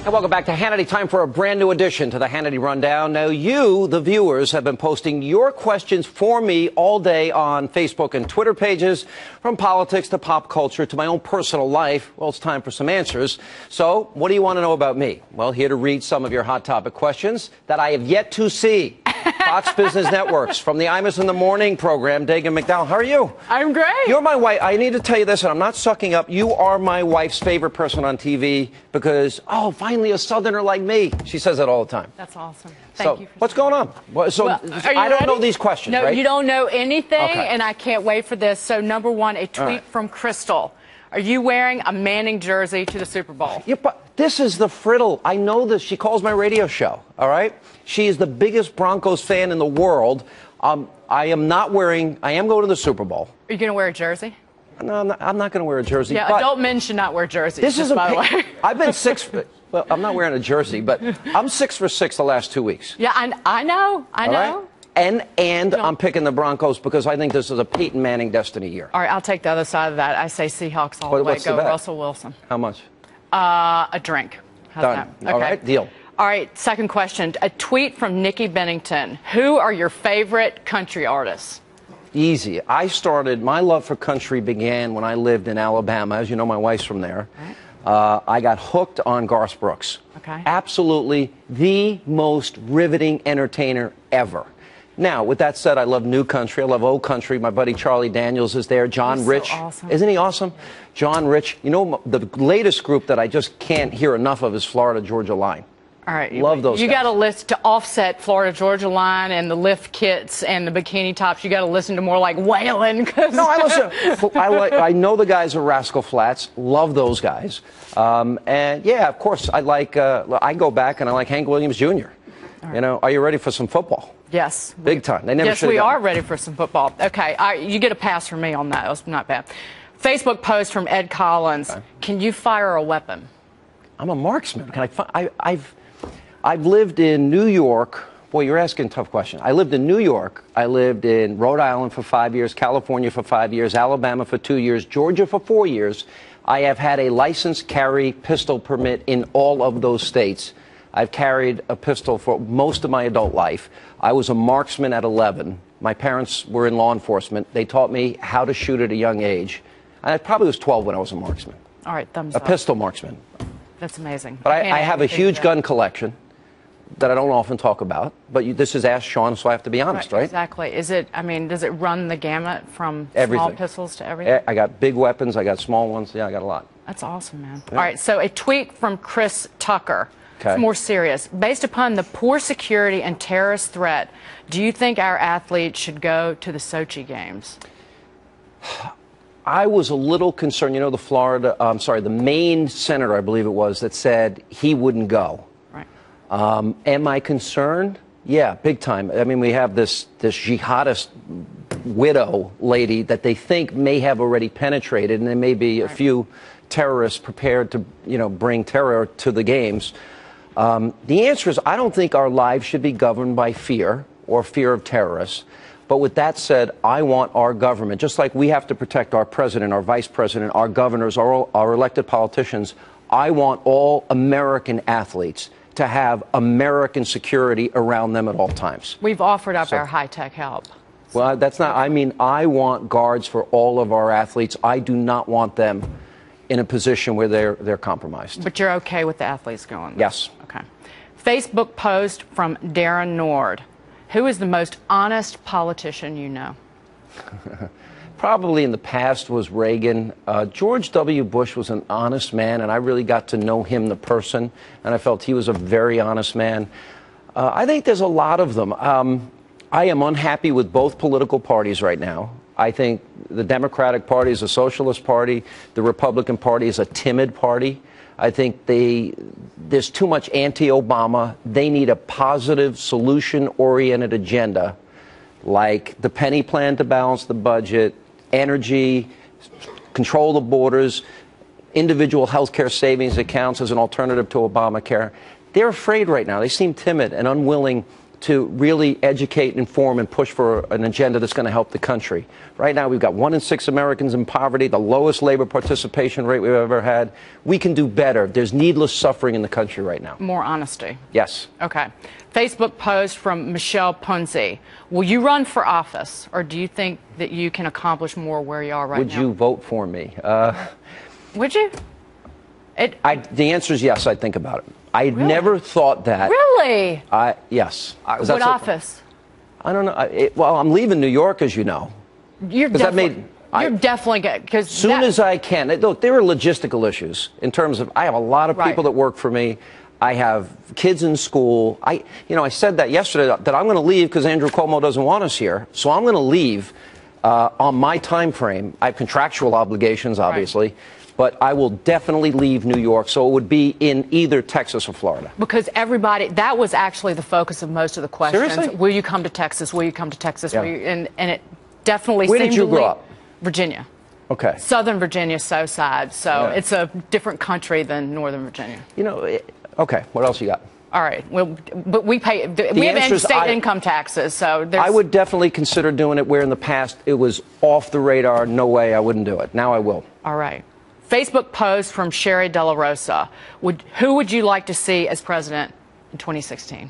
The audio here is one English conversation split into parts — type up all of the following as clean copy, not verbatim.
And welcome back to Hannity. Time for a brand new addition to the Hannity Rundown. Now, you, the viewers, have been posting your questions for me all day on Facebook and Twitter pages, from politics to pop culture to my own personal life. Well, it's time for some answers. So, what do you want to know about me? Well, here to read some of your hot topic questions that I have yet to see. Fox Business Networks, from the Imus in the Morning program, Dagan McDowell. How are you? I'm great. You're my wife. I need to tell you this, and I'm not sucking up. You are my wife's favorite person on TV because, oh, finally a Southerner like me. She says that all the time. That's awesome. Thank you. What's going on? I don't know these questions, No, right? you don't know anything, Okay. and I can't wait for this. So, number one, a tweet from Crystal. Are you wearing a Manning jersey to the Super Bowl? Yeah, but this is the friddle. I know this. She calls my radio show, all right? She is the biggest Broncos fan in the world. I am going to the Super Bowl. Are you going to wear a jersey? No, I'm not going to wear a jersey. Yeah, but adult men should not wear jerseys. This is by the way. I've been well, I'm not wearing a jersey, but I'm 6 for 6 the last 2 weeks. Yeah, I know. All right? And I'm picking the Broncos because I think this is a Peyton Manning destiny year. All right, I'll take the other side of that. I say Seahawks all the way. Go Russell Wilson. How much? A drink. How's Done. that? Okay. All right, deal. All right, second question. A tweet from Nikki Bennington. Who are your favorite country artists? Easy. My love for country began when I lived in Alabama. As you know, my wife's from there. Right. I got hooked on Garth Brooks. Okay. Absolutely the most riveting entertainer ever. Now, with that said, I love new country. I love old country. My buddy Charlie Daniels is there. John Rich. So awesome. Isn't he awesome? John Rich. You know, the latest group that I just can't hear enough of is Florida Georgia Line. All right. Love those You guys. got to listen to Offset, Florida Georgia Line, and the lift kits and the bikini tops. You got to listen to more like Waylon. No, I listen. I know the guys are Rascal Flatts. Love those guys. And yeah, of course, I go back and I like Hank Williams Jr. Right. You know, are you ready for some football? Yes. Big time. They never yes, we are ready for some football. Okay. You get a pass from me on that. That was not bad. Facebook post from Ed Collins. Okay. Can you fire a weapon? I'm a marksman. Can I've lived in New York. Boy, you're asking a tough question. I lived in New York. I lived in Rhode Island for 5 years, California for 5 years, Alabama for 2 years, Georgia for 4 years. I have had a licensed carry pistol permit in all of those states. I've carried a pistol for most of my adult life. I was a marksman at 11. My parents were in law enforcement. They taught me how to shoot at a young age. I probably was 12 when I was a marksman. All right, thumbs up. A pistol marksman. That's amazing. But I have a huge gun collection that I don't often talk about. But this is Ask Sean, so I have to be honest, right? Exactly. Does it run the gamut from everything. Small pistols to everything? I got big weapons. I got small ones. Yeah, I got a lot. That's awesome, man. Yeah. All right, so a tweet from Chris Tucker. Okay. It's more serious. Based upon the poor security and terrorist threat, do you think our athletes should go to the Sochi Games? I was a little concerned. You know, the Maine senator, I believe it was, that said he wouldn't go. Right. Am I concerned? Yeah, big time. I mean, we have this jihadist widow lady that they think may have already penetrated, and there may be a few terrorists prepared to, bring terror to the games. The answer is I don't think our lives should be governed by fear or fear of terrorists. But with that said, I want our government, just like we have to protect our president, our vice president, our governors, our elected politicians, I want all American athletes to have American security around them at all times. We've offered up our high-tech help. Well, that's not, I want guards for all of our athletes. I do not want them in a position where they're compromised. But you're okay with the athletes going? Yes. Okay. Facebook post from Darren Nord. Who is the most honest politician you know? Probably in the past was Reagan. George W. Bush was an honest man, and I really got to know him, the person, and I felt he was a very honest man. I think there's a lot of them. I am unhappy with both political parties right now. I think the Democratic Party is a socialist party. The Republican Party is a timid party. I think there's too much anti-Obama. They need a positive, solution-oriented agenda, like the penny plan to balance the budget, energy, control the borders, individual health care savings accounts as an alternative to Obamacare. They're afraid right now. They seem timid and unwilling to really educate, inform, and push for an agenda that's going to help the country. Right now, we've got 1 in 6 Americans in poverty, the lowest labor participation rate we've ever had. We can do better. There's needless suffering in the country right now. More honesty. Yes. Okay. Facebook post from Michelle Ponzi. Will you run for office, or do you think that you can accomplish more where you are right now? Would you vote for me? Would you? The answer is yes, I'd think about it. I never thought that. Really? Yes. What office? I don't know. Well, I'm leaving New York, as you know. You're definitely good. As soon as I can. Look, there are logistical issues in terms of I have a lot of people that work for me. I have kids in school. I said that yesterday that I'm going to leave because Andrew Cuomo doesn't want us here. So I'm going to leave on my time frame. I have contractual obligations, obviously. Right. But I will definitely leave New York, so it would be in either Texas or Florida. Because that was actually the focus of most of the questions. Seriously? Will you come to Texas? Will you come to Texas? Yeah. And it definitely Where seemed did you grow up? Virginia. Okay. Southern Virginia, so sad. So it's a different country than Northern Virginia. Okay. What else you got? All right. Well, but we have in-state income taxes, so I would definitely consider doing it where in the past it was off the radar. No way I wouldn't do it. Now I will. All right. Facebook post from Sherry De La Rosa. Who would you like to see as president in 2016?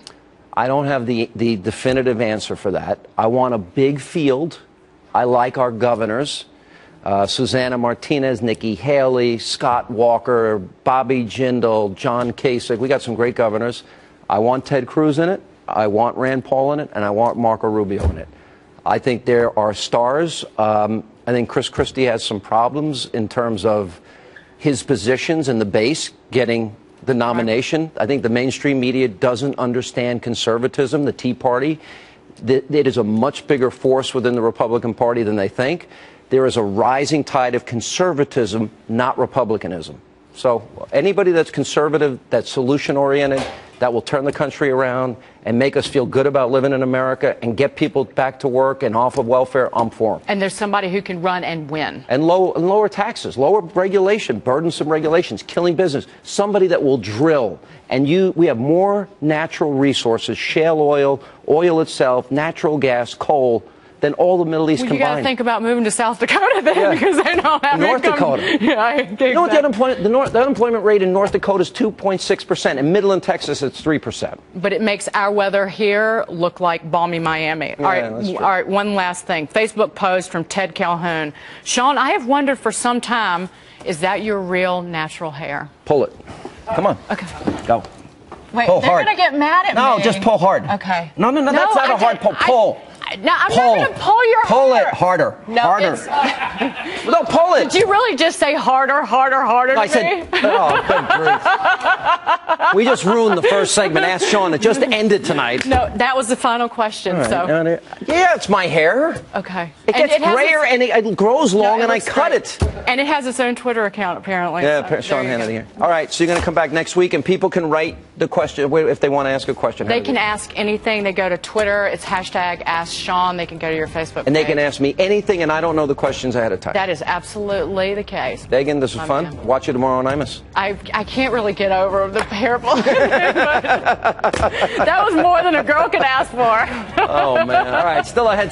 I don't have the definitive answer for that. I want a big field. I like our governors. Susana Martinez, Nikki Haley, Scott Walker, Bobby Jindal, John Kasich. We got some great governors. I want Ted Cruz in it. I want Rand Paul in it. And I want Marco Rubio in it. I think there are stars. I think Chris Christie has some problems in terms of his positions in the base getting the nomination. I think the mainstream media doesn't understand conservatism, the Tea Party. It is a much bigger force within the Republican Party than they think. There is a rising tide of conservatism, not republicanism. So anybody that's conservative, that's solution-oriented, that will turn the country around and make us feel good about living in America and get people back to work and off of welfare, I'm for them. And there's somebody who can run and win. And lower taxes, lower regulation, burdensome regulations, killing business. Somebody that will drill. And we have more natural resources, shale oil, oil itself, natural gas, coal, than all the Middle East combined. You got to think about moving to South Dakota then, because they don't have North Dakota. Yeah, you know what the unemployment rate in North Dakota is 2.6%. In Midland, Texas, it's 3%. But it makes our weather here look like balmy Miami. Yeah, all right, one last thing. Facebook post from Ted Calhoun. Sean, I have wondered for some time, is that your real natural hair? Pull it. Come on. Okay. Go. Wait, pull they're hard. going to get mad at me. No, just pull hard. Okay. No, that's not a hard pull. Pull. No, I'm not going to pull your hair. Pull it harder. No, harder. No, pull it. Did you really just say harder, harder, harder to I said, oh, good grief. We just ruined the first segment. Ask Sean. It just ended tonight. No, that was the final question. Right. So. Yeah, it's my hair. Okay. It gets grayer and it grows long and I cut it. And it has its own Twitter account, apparently. Yeah, so Sean Hannity here. All right, so you're going to come back next week and people can write the question if they want to ask a question. They can ask anything. They go to Twitter. It's #AskSean. They can go to your Facebook page. And they can ask me anything, and I don't know the questions ahead of time. That is absolutely the case. Dagan, this was fun. Man. Watch you tomorrow on Imus. I can't really get over the hair pull. That was more than a girl could ask for. Oh, man. All right, still ahead.